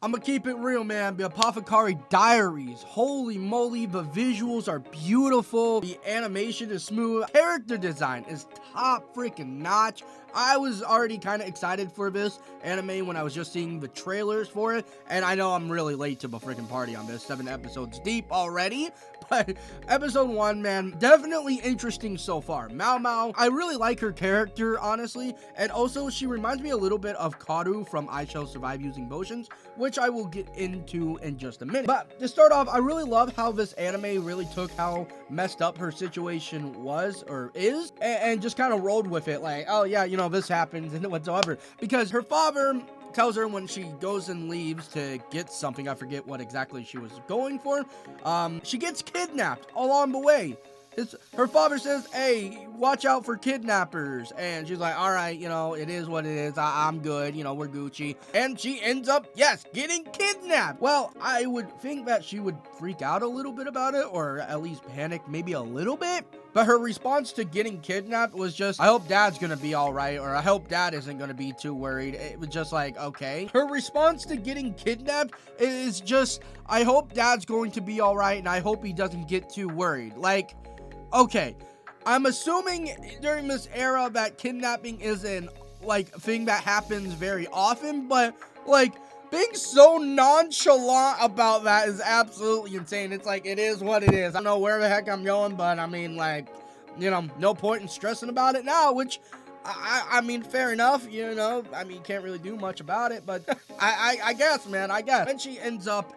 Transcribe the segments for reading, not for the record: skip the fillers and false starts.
I'm gonna keep it real, man. The Apothecary Diaries. Holy moly, the visuals are beautiful. The animation is smooth. Character design is top freaking notch. I was already kind of excited for this anime when I was just seeing the trailers for it. And I know I'm really late to the freaking party on this. 7 episodes deep already. But episode 1, man, definitely interesting so far. Maomao, I really like her character, honestly. And also, she reminds me a little bit of Karu from I Shall Survive Using Motions, which I will get into in just a minute. But to start off, I really love how this anime really took how messed up her situation was or is and just kind of rolled with it. Like, oh yeah, you know, this happens and whatsoever. Because her father tells her when she goes and leaves to get something, I forget what exactly she was going for, she gets kidnapped along the way. Her father says, hey, watch out for kidnappers. And she's like, all right, you know, it is what it is. I'm good. You know, we're Gucci. And she ends up, yes, getting kidnapped. Well, I would think that she would freak out a little bit about it, or at least panic maybe a little bit. But her response to getting kidnapped was just, I hope dad's gonna be all right, or I hope dad isn't gonna be too worried. It was just like, okay. Her response to getting kidnapped is just, I hope dad's going to be all right, and I hope he doesn't get too worried. Like, okay, I'm assuming during this era that kidnapping is an, like, thing that happens very often, but, like, being so nonchalant about that is absolutely insane. It's like, it is what it is. I don't know where the heck I'm going, but I mean, like, you know, no point in stressing about it now, which, I mean, fair enough, you know, I mean, can't really do much about it, but I guess, man, I guess. And she ends up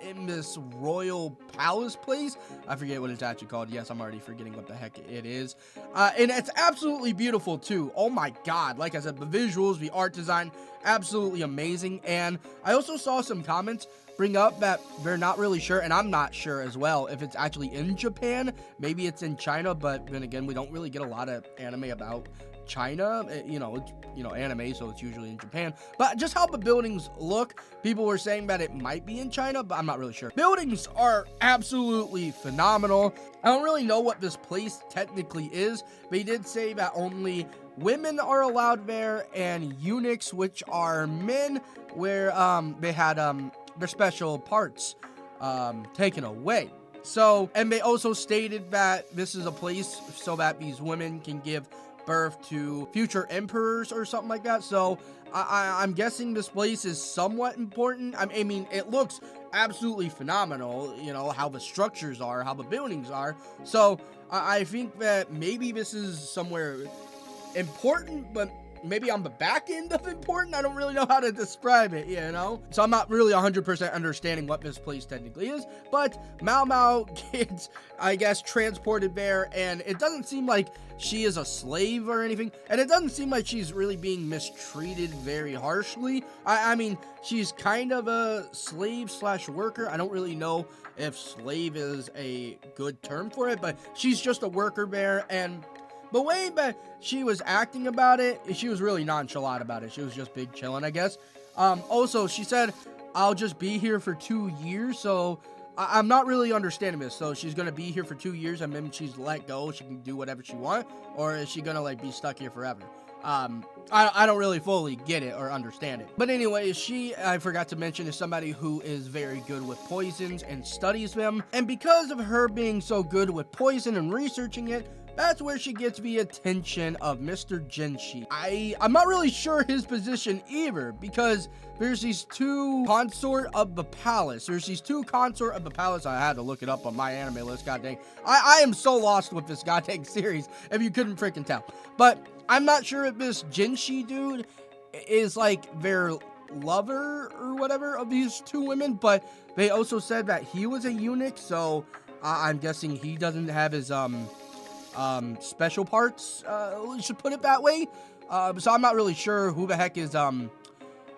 in this royal palace place. I forget what it's actually called. Yes, I'm already forgetting what the heck it is. And it's absolutely beautiful, too. Oh, my God. Like I said, the visuals, the art design, absolutely amazing. And I also saw some comments bring up that they're not really sure, and I'm not sure as well, if it's actually in Japan. Maybe it's in China, but then again, we don't really get a lot of anime about China. You know, it's, you know, anime, so it's usually in Japan. But just how the buildings look, people were saying that it might be in China, but I'm not really sure. Buildings are absolutely phenomenal. I don't really know what this place technically is. They did say that only women are allowed there, and eunuchs, which are men, where they had their special parts taken away. So, and they also stated that this is a place so that these women can give birth to future emperors or something like that. So I'm guessing this place is somewhat important. I mean, it looks absolutely phenomenal, you know, how the structures are, how the buildings are. So I think that maybe this is somewhere important, but maybe on the back end of important. I don't really know how to describe it, you know? So I'm not really 100% understanding what this place technically is, but Maomao gets, I guess, transported there, and it doesn't seem like she is a slave or anything, and it doesn't seem like she's really being mistreated very harshly. I mean, she's kind of a slave slash worker. I don't really know if slave is a good term for it, but she's just a worker there, and the way that she was acting about it, she was really nonchalant about it. She was just big chilling, I guess. Also, she said, I'll just be here for 2 years, so I'm not really understanding this. So she's going to be here for 2 years, and then she's let go. She can do whatever she wants, or is she going to, like, be stuck here forever? I don't really fully get it or understand it. But anyway, I forgot to mention, is somebody who is very good with poisons and studies them. And because of her being so good with poison and researching it, that's where she gets the attention of Mr. Genshi. I'm not really sure his position either, because there's these two consort of the palace. I had to look it up on my anime list, god dang. I am so lost with this god dang series, if you couldn't freaking tell. But I'm not sure if this Genshi dude is like their lover or whatever of these two women, but they also said that he was a eunuch, so I'm guessing he doesn't have his, special parts, we should put it that way. So I'm not really sure who the heck is,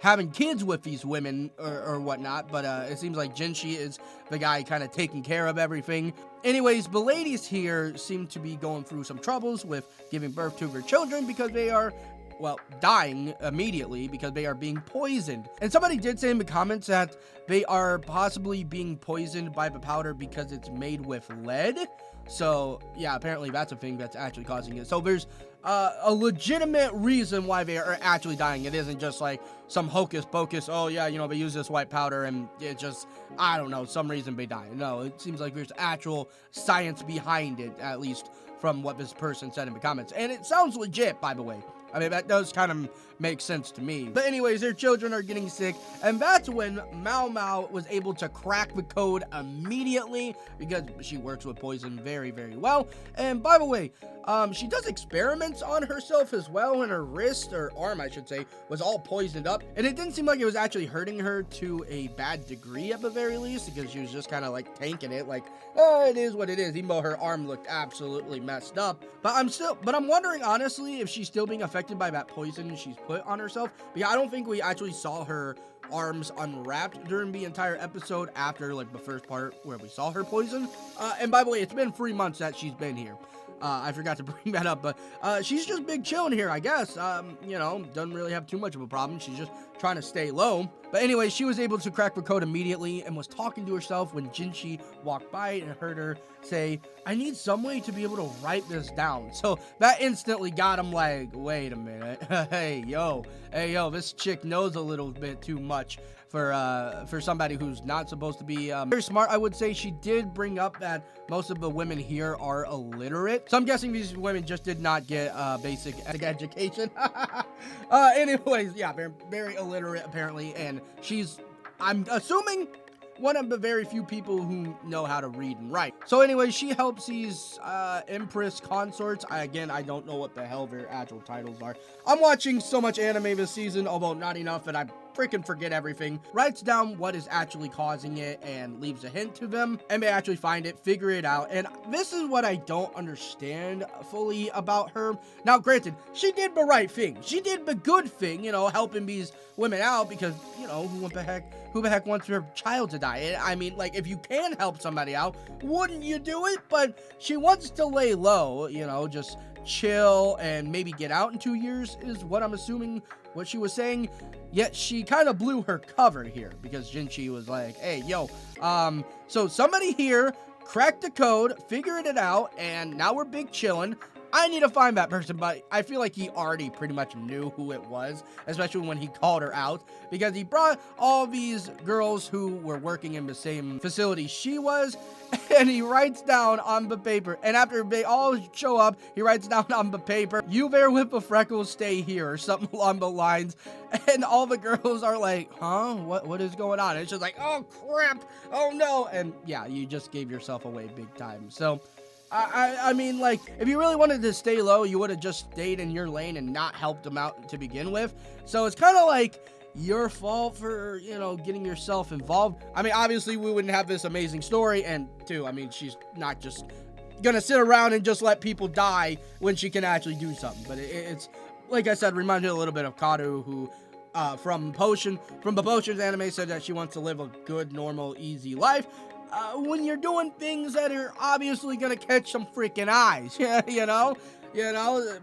having kids with these women or whatnot, but, it seems like Genshi is the guy kind of taking care of everything. Anyways, the ladies here seem to be going through some troubles with giving birth to their children because they are, well, dying immediately because they are being poisoned. And somebody did say in the comments that they are possibly being poisoned by the powder because it's made with lead. So yeah, apparently that's a thing that's actually causing it. So there's a legitimate reason why they are actually dying. It isn't just like some hocus pocus, oh yeah, you know, they use this white powder and it just, I don't know, some reason they die. No, it seems like there's actual science behind it, at least from what this person said in the comments. And it sounds legit, by the way. I mean, that does kind of make sense to me. But anyways, their children are getting sick, and that's when Maomao was able to crack the code immediately, because she works with poison very, very well. And by the way, she does experiments on herself as well, and her wrist, or arm, I should say, was all poisoned up. And it didn't seem like it was actually hurting her to a bad degree at the very least, because she was just kind of like tanking it, like, oh, it is what it is, even though her arm looked absolutely messed up. But I'm wondering, honestly, if she's still being affected by that poison she's put on herself, because I don't think we actually saw her arms unwrapped during the entire episode after like the first part where we saw her poison. And by the way, it's been 3 months that she's been here. I forgot to bring that up, but she's just big chilling here, I guess. You know, doesn't really have too much of a problem. She's just trying to stay low. But anyway, she was able to crack the code immediately and was talking to herself when Jinchi walked by and heard her say, I need some way to be able to write this down. So that instantly got him like, wait a minute. Hey, yo, this chick knows a little bit too much for somebody who's not supposed to be very smart. I would say she did bring up that most of the women here are illiterate. So I'm guessing these women just did not get basic education. Anyways, yeah, they're very illiterate apparently, and she's, I'm assuming, one of the very few people who know how to read and write. So anyway, she helps these Empress consorts. I don't know what the hell their actual titles are. I'm watching so much anime this season, although not enough, and I freaking forget everything. Writes down what is actually causing it and leaves a hint to them, and they actually find it, figure it out. And this is what I don't understand fully about her. Now granted, she did the right thing, she did the good thing, you know, helping these women out, because, you know, who the heck wants their child to die? I mean, like, if you can help somebody out, wouldn't you do it? But she wants to lay low, you know, just chill and maybe get out in 2 years is what I'm assuming what she was saying. Yet she kind of blew her cover here, because Jinchi was like, hey, yo, so somebody here cracked the code, figured it out, and now we're big chillin'. I need to find that person, but I feel like he already pretty much knew who it was, especially when he called her out, because he brought all these girls who were working in the same facility she was, and he writes down on the paper, and after they all show up, he writes down on the paper, you there with the freckles, stay here, or something along the lines, and all the girls are like, huh, what is going on? And it's just like, oh crap, oh no, and yeah, you just gave yourself away big time. So I mean, like, if you really wanted to stay low, you would have just stayed in your lane and not helped them out to begin with. So it's kind of like your fault for, you know, getting yourself involved. I mean, obviously we wouldn't have this amazing story, and two, I mean, she's not just gonna sit around and just let people die when she can actually do something. But it's, like I said, reminds me a little bit of Karu, who from the Potions anime, said that she wants to live a good, normal, easy life. When you're doing things that are obviously gonna catch some freaking eyes, you know,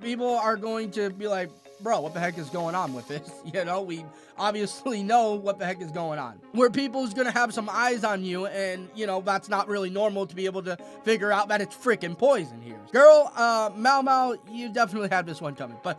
people are going to be like, bro, what the heck is going on with this? You know, we obviously know what the heck is going on. Where people's gonna have some eyes on you, and, you know, that's not really normal to be able to figure out that it's freaking poison here. Girl, Maomao, you definitely had this one coming, but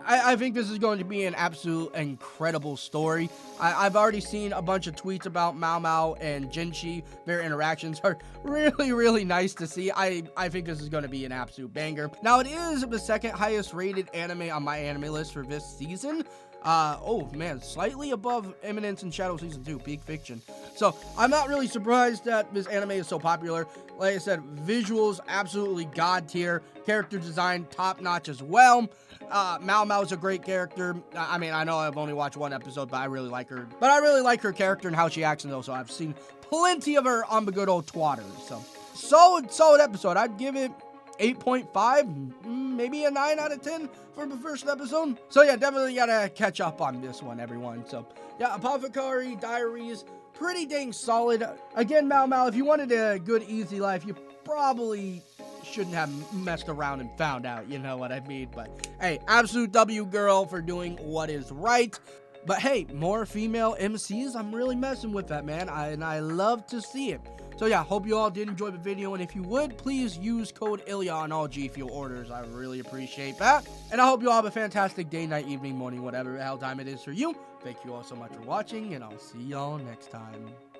I think this is going to be an absolute incredible story. I've already seen a bunch of tweets about Maomao and Jinchi. Their interactions are really, really nice to see. I think this is going to be an absolute banger. Now, it is the second highest rated anime on my anime list for this season. Oh man, slightly above Eminence and Shadow Season 2, Peak Fiction. So I'm not really surprised that this anime is so popular. Like I said, visuals absolutely god tier, character design top notch as well. Maomao is a great character. I mean, I know I've only watched one episode, but I really like her. But I really like her character and how she acts, and also I've seen plenty of her on the good old twatter. So solid episode. I'd give it 8.5, maybe a 9 out of 10 for the first episode. So yeah, definitely gotta catch up on this one, everyone. So yeah, Apothecary Diaries, pretty dang solid. Again, Maomao, if you wanted a good, easy life, you probably shouldn't have messed around and found out, you know what I mean? But hey, absolute W, girl, for doing what is right. But hey, more female MCs, I'm really messing with that, man. I love to see it. So yeah, hope you all did enjoy the video, and if you would, please use code Illya on all G Fuel orders. I really appreciate that. And I hope you all have a fantastic day, night, evening, morning, whatever the hell time it is for you. Thank you all so much for watching, and I'll see y'all next time.